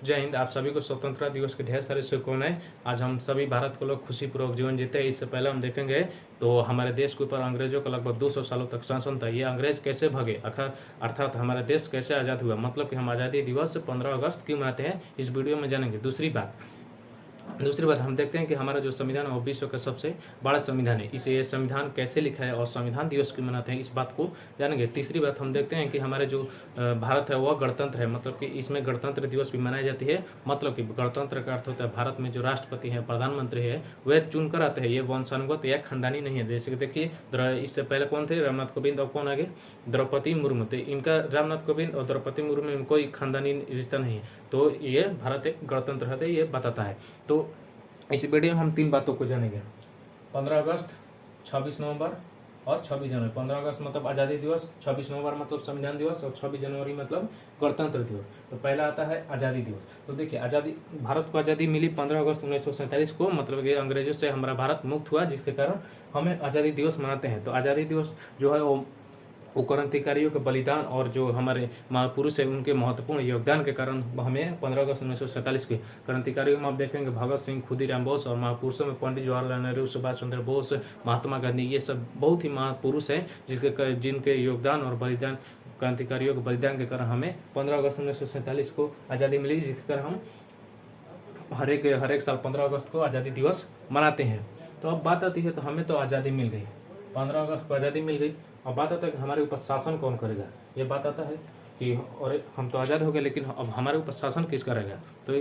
जय हिंद। आप सभी को स्वतंत्रता दिवस के ढेर सारे शुभकामनाएं। आज हम सभी भारत के लोग खुशीपूर्वक जीवन जीते हैं। इससे पहले हम देखेंगे तो हमारे देश के ऊपर अंग्रेजों का लगभग 200 सालों तक शासन था। ये अंग्रेज कैसे भागे, अर्थात हमारा देश कैसे आज़ाद हुआ, मतलब कि हम आज़ादी दिवस 15 अगस्त क्यों मनाते हैं, इस वीडियो में जानेंगे। दूसरी बात हम देखते हैं कि हमारा जो संविधान है वो विश्व का सबसे बड़ा संविधान है। इसे ये संविधान कैसे लिखा है और संविधान दिवस क्यों मनाते हैं, इस बात को जानेंगे। तीसरी बात हम देखते हैं कि हमारे जो भारत है वह गणतंत्र है, मतलब कि इसमें गणतंत्र दिवस भी मनाई जाती है। मतलब कि गणतंत्र का अर्थ होता है भारत में जो राष्ट्रपति है, प्रधानमंत्री है, वह चुन कर आते हैं। ये वंशानुगत या खानदानी नहीं है। जैसे कि देखिए, इससे पहले कौन थे, रामनाथ कोविंद, और कौन आगे, द्रौपदी मुर्मू। तो इनका रामनाथ कोविंद और द्रौपदी मुर्मू में कोई खानदानी रिश्ता नहीं है। तो ये भारत एक गणतंत्र है, ये बताता है। तो इस वीडियो में हम 3 बातों को जानेंगे: 15 अगस्त, 26 नवंबर और 26 जनवरी। 15 अगस्त मतलब आज़ादी दिवस, 26 नवंबर मतलब संविधान दिवस, और 26 जनवरी मतलब गणतंत्र दिवस। तो पहला आता है आज़ादी दिवस। तो देखिए, भारत को आज़ादी मिली 15 अगस्त 1947 को, मतलब कि अंग्रेजों से हमारा भारत मुक्त हुआ, जिसके कारण हमें आज़ादी दिवस मनाते हैं। तो आज़ादी दिवस जो है वो क्रांतिकारियों के बलिदान और जो हमारे महापुरुष है उनके महत्वपूर्ण योगदान के कारण हमें 15 अगस्त 1947 के क्रांतिकारियों में आप देखेंगे भगत सिंह, खुदीराम बोस, और महापुरुषों में पंडित जवाहरलाल नेहरू, सुभाष चंद्र बोस, महात्मा गांधी, ये सब बहुत ही महापुरुष हैं जिनके योगदान और बलिदान, क्रांतिकारियों के बलिदान के कारण हमें 15 अगस्त 1947 को आज़ादी मिली, जिसके कारण हम हर एक साल 15 अगस्त को आज़ादी दिवस मनाते हैं। तो अब बात आती है, तो हमें तो आज़ादी मिल गई, 15 अगस्त को आज़ादी मिल गई। अब बात आता है कि हमारे ऊपर शासन कौन करेगा। ये बात आता है कि और हम तो आज़ाद हो गए, लेकिन अब हमारे ऊपर शासन किस करेगा। तो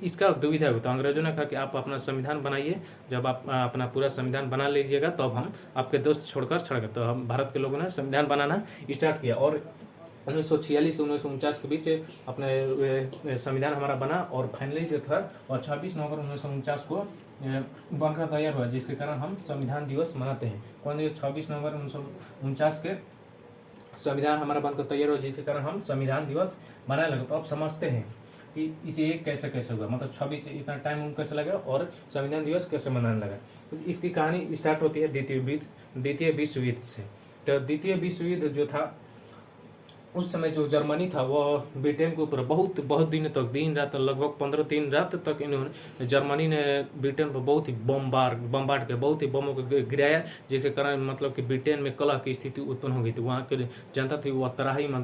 इसका दुविधा हुई। तो अंग्रेजों ने कहा कि आप अपना संविधान बनाइए, जब आप अपना पूरा संविधान बना लीजिएगा तब हम आपके दोस्त छोड़कर छड़ गए। तो हम भारत के लोगों ने संविधान बनाना स्टार्ट किया, और 1946 से 1949 के बीच अपने संविधान हमारा बना, और फाइनली जो था और 26 नवंबर 1949 को बनकर तैयार हुआ, जिसके कारण हम संविधान दिवस मनाते हैं। कौन, 26 नवंबर 1949 के संविधान हमारा बनकर तैयार हुआ, जिसके कारण हम संविधान दिवस मनाने लगे। तो आप समझते हैं कि इसे कैसे हुआ, मतलब 26 इतना टाइम उनको कैसे लगा और संविधान दिवस कैसे मनाने लगा। तो इसकी कहानी स्टार्ट होती है द्वितीय विश्व युद्ध से। तो द्वितीय विश्व युद्ध जो था, उस समय जो जर्मनी था वह ब्रिटेन के ऊपर बहुत दिन तक, दिन रात, लगभग 15 रात तक इन्होंने, जर्मनी ने ब्रिटेन पर बहुत ही बम्बार्ड के, बहुत ही बमों को गिराया, जिसके कारण मतलब कि ब्रिटेन में कलह की स्थिति उत्पन्न हो गई थी। वहाँ की जनता थी वह तराही मन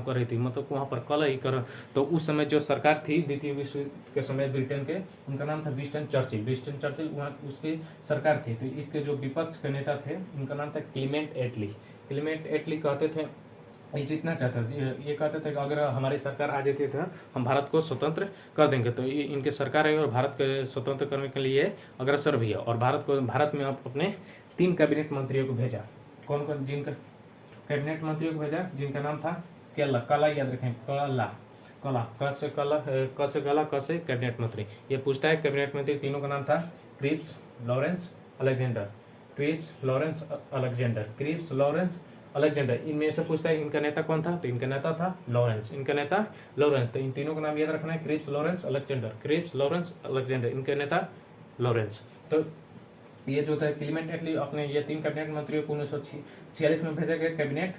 कर रही थी, मतलब वहाँ पर कलह ही कर। तो उस समय जो सरकार थी द्वितीय विश्व के समय ब्रिटेन के, उनका नाम था विंस्टन चर्चिल, वहाँ उसकी सरकार थी। तो इसके जो विपक्ष के नेता थे उनका नाम था क्लीमेंट एटली कहते थे, ये जीतना चाहता था। ये कहते थे कि अगर हमारी सरकार आ जाती तो हम भारत को स्वतंत्र कर देंगे। तो ये इनके सरकार है और भारत के स्वतंत्र करने के लिए अग्रसर भी है। और भारत में आप अपने 3 कैबिनेट मंत्रियों को भेजा। कौन जिनका कैबिनेट मंत्रियों को भेजा, जिनका नाम था कला, याद रखें, क से कैबिनेट मंत्री। ये पूछता है कैबिनेट मंत्री तीनों का नाम था क्रिप्स, लॉरेंस, अलेक्जेंडर। इनमें से पूछता है इनका नेता कौन था, तो इनका नेता था लॉरेंस। तो इन तीनों का नाम याद रखना है, क्रिप्स, लॉरेंस, अलेक्जेंडर। इनके नेता लॉरेंस। तो ये जो था क्लीमेंट एटली, अपने ये 3 कैबिनेट मंत्रियों को 1946 में भेजा गया कैबिनेट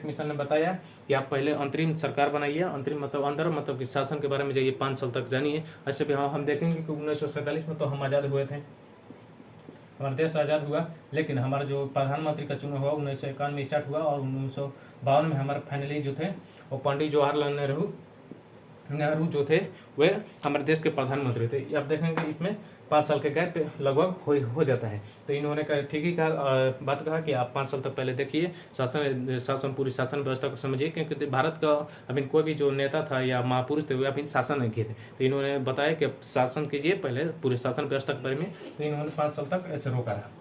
मिशन ने बताया कि आप पहले अंतरिम सरकार बनाइए। अंतरिम मतलब कि शासन के बारे में जाइए, 5 साल तक जानिए। ऐसे भी हम देखेंगे कि 1947 में तो हम आज़ाद हुए थे, हमारा देश आज़ाद हुआ, लेकिन हमारा जो प्रधानमंत्री का चुनाव हुआ 1951 में स्टार्ट हुआ, और 1952 में हमारे फाइनली जो थे वो पंडित जवाहरलाल नेहरू जो थे वे हमारे देश के प्रधानमंत्री थे। अब देखेंगे इसमें 5 साल के गैप लगभग हो जाता है। तो इन्होंने ठीक ही बात कहा कि आप 5 साल तक पहले देखिए, पूरी शासन व्यवस्था को समझिए, क्योंकि भारत का अभी कोई भी जो नेता था या महापुरुष थे वे अभी शासन नहीं किए थे। तो इन्होंने बताया कि शासन कीजिए पहले, पूरे शासन व्यवस्था के बारे में। तो इन्होंने 5 साल तक ऐसे रोका रहा।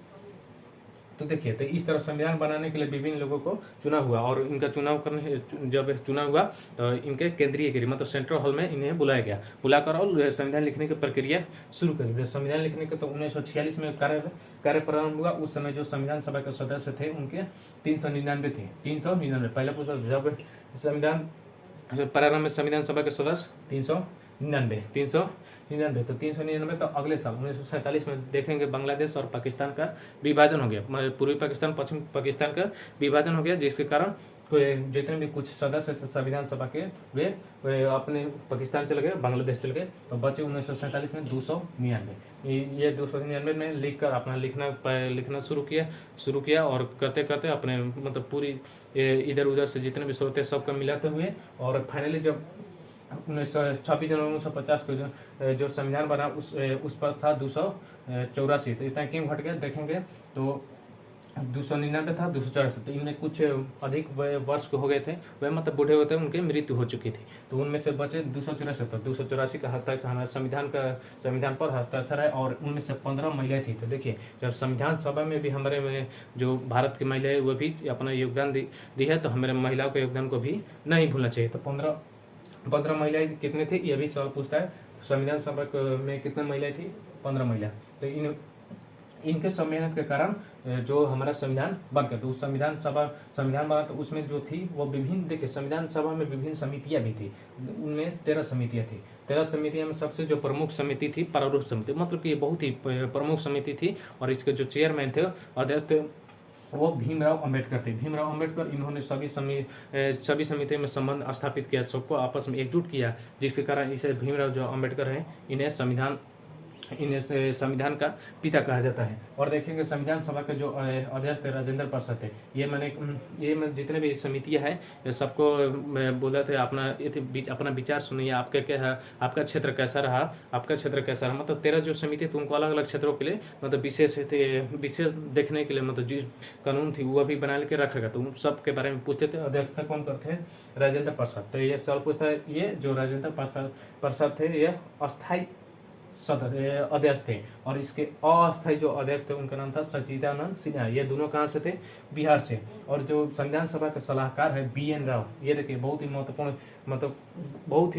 तो देखिए, तो इस तरह संविधान बनाने के लिए विभिन्न लोगों को चुना हुआ, और इनका जब चुनाव हुआ तो इनके केंद्रीय गृह मतलब सेंट्रल हॉल में इन्हें बुलाकर और संविधान लिखने की प्रक्रिया शुरू कर दी। संविधान लिखने के तो 1946 में कार्य प्रारंभ हुआ। उस समय जो संविधान सभा के सदस्य थे उनके 399 थे। 399 पहले पूछा, जब संविधान प्रारंभ में संविधान सभा के सदस्य निन्यानवे 399। तो 399 तो अगले साल 1947 में देखेंगे बांग्लादेश और पाकिस्तान का विभाजन हो गया, पूर्वी पाकिस्तान पश्चिम पाकिस्तान का विभाजन हो गया, जिसके कारण जितने भी कुछ सदस्य संविधान सभा के वे अपने पाकिस्तान चले गए, बांग्लादेश चले गए। तो बचे 1947 में 299। ये 299 में लिख कर अपना लिखना शुरू किया और करते करते अपने मतलब पूरी इधर उधर से जितने भी स्रोत सबका मिलाते हुए, और फाइनली जब 26 जनवरी 1950 को जो संविधान बना उस पर था 284। तो इतना क्यों घट गया देखेंगे तो 299 था 284। तो इनमें कुछ अधिक वर्ष हो गए थे, वह मतलब बूढ़े होते उनकी मृत्यु हो चुकी थी। तो उनमें से बचे 284। 284 का हस्ताक्षर हमारे संविधान पर हस्ताक्षर है, और उनमें से 15 महिलाएं थी। तो देखिए जब संविधान सभा में भी हमारे में जो भारत की महिलाएं वो भी अपना योगदान दी है, तो हमारे महिलाओं के योगदान को भी नहीं भूलना चाहिए। तो 15 महिलाएं कितने थे ये भी सवाल पूछता है। संविधान सभा में कितने महिलाएं थी? 15 महिला। तो इनके सम्मेलन के कारण जो हमारा संविधान बन गया। तो उस संविधान बना तो उसमें जो थी वो विभिन्न, देखिए संविधान सभा में विभिन्न समितियां भी थी। उनमें 13 समितियां थी। 13 समितियों में सबसे जो प्रमुख समिति थी प्रारूप समिति, मतलब कि ये बहुत ही प्रमुख समिति थी, और इसके जो चेयरमैन थे, अध्यक्ष थे, वो भीमराव अंबेडकर थे। भीमराव अंबेडकर इन्होंने सभी समितियों में संबंध स्थापित किया, सबको आपस में एकजुट किया, जिसके कारण इसे भीमराव जो अंबेडकर हैं इन्हें संविधान का पिता कहा जाता है। और देखेंगे संविधान सभा के जो अध्यक्ष थे राजेंद्र प्रसाद थे। ये जितने भी समितियां हैं सबको बोला थे अपना विचार सुनिए, आपका क्षेत्र कैसा रहा, मतलब 13 जो समिति थी उनको अलग अलग क्षेत्रों के लिए मतलब विशेष देखने के लिए मतलब जो कानून थी वो भी बना के रखा गया। तो उन सब के बारे में पूछते थे। अध्यक्षता कौन करते हैं? राजेंद्र प्रसाद। तो ये सवाल पूछता है, ये जो राजेंद्र प्रसाद थे ये अस्थायी अध्यक्ष थे, और इसके अस्थायी जो अध्यक्ष थे उनका नाम था सच्चिदानंद सिन्हा। ये दोनों कहाँ से थे? बिहार से। और जो संविधान सभा के सलाहकार है BN राव, ये देखिए बहुत ही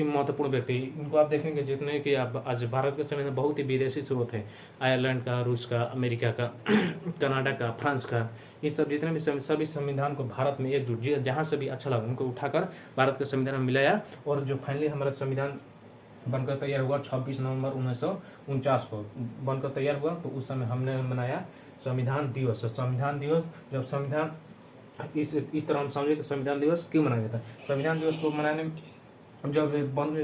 महत्वपूर्ण व्यक्ति। इनको आप देखेंगे जितने कि आप आज भारत के समय में बहुत ही विदेशी स्रोत है, आयरलैंड का, रूस का, अमेरिका का, कनाडा का, फ्रांस का, ये सब जितने भी सभी संविधान को भारत में एकजुट जहाँ से भी अच्छा लगा उनको उठाकर भारत के संविधान में मिलाया। और जो फाइनली हमारा संविधान बनकर तैयार हुआ 26 नवंबर 1949 को बनकर तैयार हुआ। तो उस समय हमने मनाया संविधान दिवस। संविधान दिवस जब संविधान इस तरह हम समझे कि संविधान दिवस क्यों मनाया जाता है। संविधान दिवस को मनाने जब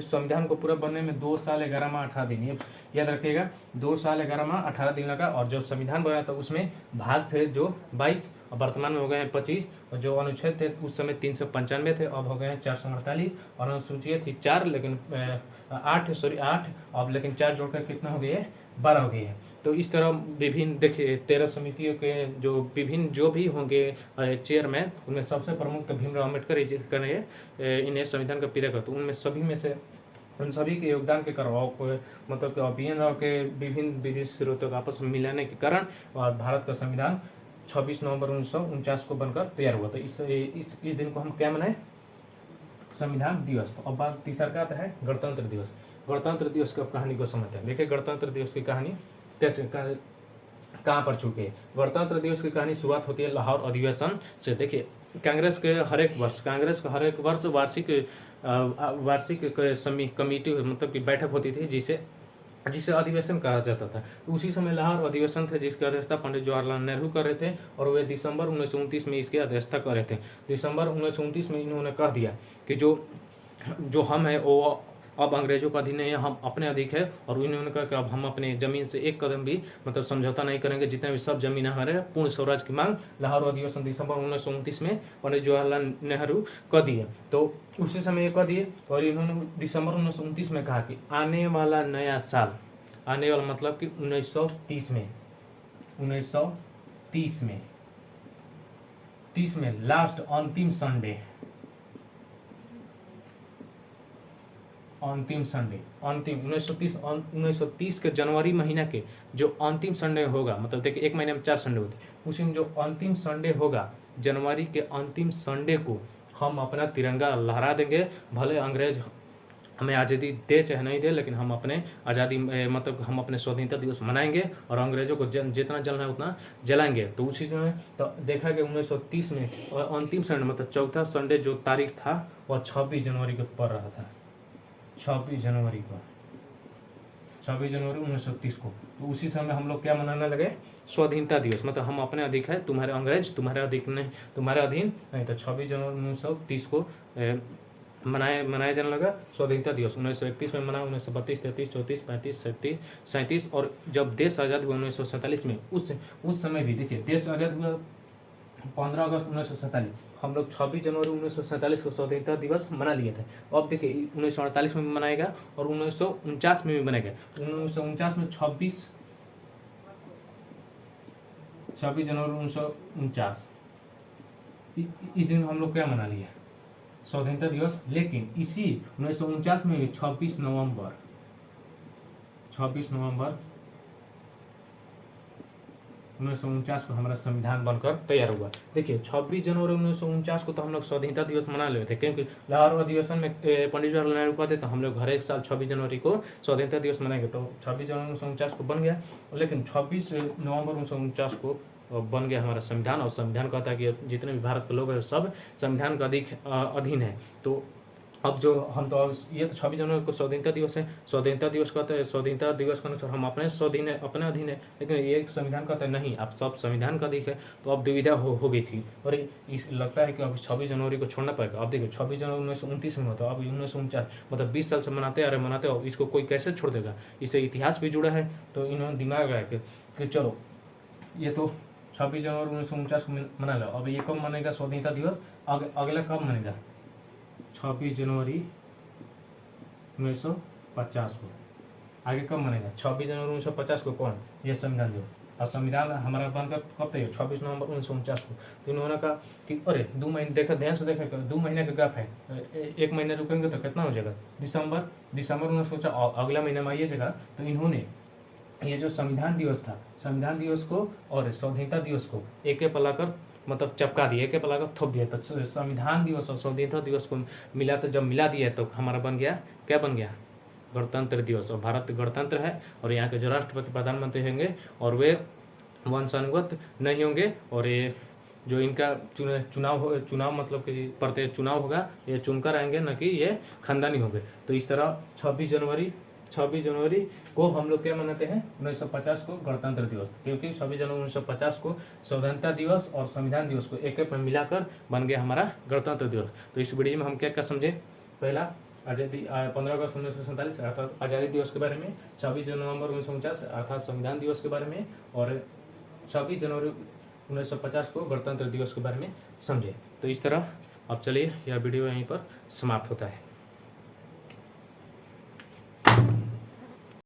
संविधान को पूरा बनने में 2 साल 11 माह 18 दिन, ये याद रखिएगा, 2 साल 11 माह 18 दिन लगा। और जो संविधान बना था उसमें भाग थे जो 22, और वर्तमान में हो गए हैं 25। और जो अनुच्छेद थे उस समय 395 थे, अब हो गए हैं 448। और अनुसूचियाँ थी 4, लेकिन 8, अब लेकिन 4 जोड़कर कितना हो गए? 12 हो गए हैं। तो इस तरह विभिन्न देखिए 13 समितियों के जो विभिन्न जो भी होंगे चेयरमैन, उनमें सबसे प्रमुख तो भीमराव अम्बेडकर इन्हें संविधान का पिता कहते। उनमें सभी में से उन सभी के योगदान के कारण मतलब BN राव के विभिन्न विदेशी स्रोतों को आपस में मिलाने के कारण भारत का संविधान 26 नवंबर 1949 को बनकर तैयार हुआ। तो इस दिन को हम क्या मनाएं? संविधान दिवस। तो अब बात तीसरा का आता है गणतंत्र दिवस। गणतंत्र दिवस की कहानी को समझते हैं। देखिए गणतंत्र दिवस की कहानी कैसे कहाँ पर छूट गई। गणतंत्र दिवस की कहानी शुरुआत होती है लाहौर अधिवेशन से। देखिए कांग्रेस का हर एक वर्ष वार्षिक कमेटी मतलब की बैठक होती थी, जिसे अधिवेशन कहा जाता था। तो उसी समय लाहौर अधिवेशन थे, जिसकी अध्यक्षता पंडित जवाहरलाल नेहरू कर रहे थे, और वे दिसंबर 1929 में इसकी अध्यक्षता कर रहे थे। दिसंबर 1929 में इन्होंने कह दिया कि जो हम है वो अब अंग्रेजों का अधीन नहीं है, हम अपने अधिक है। और इन्होंने कहा कि अब हम अपने ज़मीन से एक कदम भी मतलब समझौता नहीं करेंगे, जितने भी सब जमीन हमारे पूर्ण स्वराज की मांग लाहौर अधिवेशन दिसंबर 1929 में पंडित जवाहरलाल नेहरू कह दिए। तो उसी समय ये कह दिए, और इन्होंने दिसंबर 1929 में कहा कि आने वाला नया साल, आने वाला मतलब कि 1930 में लास्ट अंतिम संडे 1930 के जनवरी महीना के जो अंतिम संडे होगा, मतलब देखिए एक महीने में 4 संडे होते, उसी में जो अंतिम संडे होगा जनवरी के अंतिम संडे को हम अपना तिरंगा लहरा देंगे। भले अंग्रेज हमें आज़ादी दे चाहे नहीं दे, लेकिन हम अपने आज़ादी मतलब हम अपने स्वतंत्रता दिवस मनाएंगे, और अंग्रेजों को जितना जलना है उतना जलाएंगे। तो उसी समय तो देखा कि 1930 में अंतिम संडे मतलब चौथा संडे जो तारीख था वह 26 जनवरी को पड़ रहा था। 26 जनवरी को, 26 जनवरी 1931 को। तो उसी समय हम लोग क्या मनाने लगे, स्वाधीनता दिवस। मतलब हम अपने अधिक है, तुम्हारे अंग्रेज तुम्हारे अधिक नहीं, तुम्हारे अधीन नहीं। तो 26 जनवरी 1930 को मनाया जाने लगा स्वाधीनता दिवस। 1931 में मना, 1932, 33, 34, 35, 37, 37। और जब देश आज़ाद हुआ 1947 में, उस समय भी देखिए देश आज़ाद हुआ 15 अगस्त 1947। हम लोग 26 जनवरी 1947 को स्वतंत्रता दिवस मना लिए थे। अब देखिए 1948 में भी मनाएगा और 1949 में भी मनाएगा। 1949 में 26 जनवरी 1949, इस दिन हम लोग क्या मना लिए, स्वतंत्रता दिवस। लेकिन इसी 1949 में भी 26 नवंबर 1949 को हमारा संविधान बनकर तैयार हुआ। देखिए 26 जनवरी 1949 को तो हम लोग स्वतंत्रता दिवस मना लेते थे, क्योंकि लाहौर अधिवेशन में पंडित जवाहरलाल नेहरू कहते तो हम लोग हर एक साल 26 जनवरी को स्वतंत्रता दिवस मनाएंगे। तो 26 जनवरी 1949 को बन गया। लेकिन 26 नवंबर 1949 को बन गया हमारा संविधान। और संविधान कहता है कि जितने भी भारत के लोग हैं सब संविधान का अधीन है। तो अब जो हम तो ये तो 26 जनवरी को स्वतंत्रता दिवस है, स्वतंत्रता दिवस कहते हैं, स्वतंत्रता दिवस के अनुसार हम अपने स्वाधीन है, अपने अधीन है। लेकिन ये संविधान कहते हैं नहीं, आप सब संविधान का अधिक है। तो अब दुविधा हो गई थी और लगता है कि अब 26 जनवरी को छोड़ना पड़ेगा। अब देखिए 26 जनवरी 1929 में होता, अब 1949, मतलब 20 साल से मनाते और इसको कोई कैसे छोड़ देगा। इससे इतिहास भी जुड़ा है। तो इन्होंने दिमाग लगाया कि चलो ये तो 26 जनवरी 1949 को मना लो। अब ये कब मनेगा स्वतंत्रता दिवस, अगला कब मनेगा, 26 जनवरी 1950 को। आगे कब मनेगा, 26 जनवरी 1950 को। कौन, ये संविधान दिवस। और संविधान हमारा बनकर कब तैयार, 26 नवंबर 1949 को। तो इन्होंने कहा कि अरे 2 महीने, देखा ध्यान से देखा 2 महीने का गैप है, 1 महीने रुकेंगे तो कितना हो जाएगा, दिसंबर 1950, अगला महीना में आइएगा। तो इन्होंने ये जो संविधान दिवस था, संविधान दिवस को और स्वतंत्रता दिवस को एक पलाकर मतलब चपका दिया, एक पलाकर थोप दिया। तो संविधान दिवस और स्वतंत्रता दिवस को मिला, तो जब मिला दिया तो हमारा बन गया, क्या बन गया, गणतंत्र दिवस। और भारत गणतंत्र है और यहाँ के जो राष्ट्रपति प्रधानमंत्री होंगे और वे वंशानुगत नहीं होंगे। और ये जो इनका चुनाव मतलब कि प्रत्येक चुनाव होगा, ये चुनकर आएंगे, न कि ये खानदानी होंगे। तो इस तरह 26 जनवरी को हम लोग क्या मनाते हैं, 1950 को गणतंत्र दिवस, क्योंकि 26 जनवरी 1950 को स्वतंत्रता दिवस और संविधान दिवस को एक में मिलाकर बन गया हमारा गणतंत्र दिवस। तो इस वीडियो में हम क्या क्या समझे, पहला आज़ादी 15 अगस्त 1947 अर्थात आज़ादी दिवस के बारे में, 26 नवंबर 1949 अर्थात संविधान दिवस के बारे में, और 26 जनवरी 1950 को गणतंत्र दिवस के बारे में समझे। तो इस तरह अब चलिए यह वीडियो यहीं पर समाप्त होता है।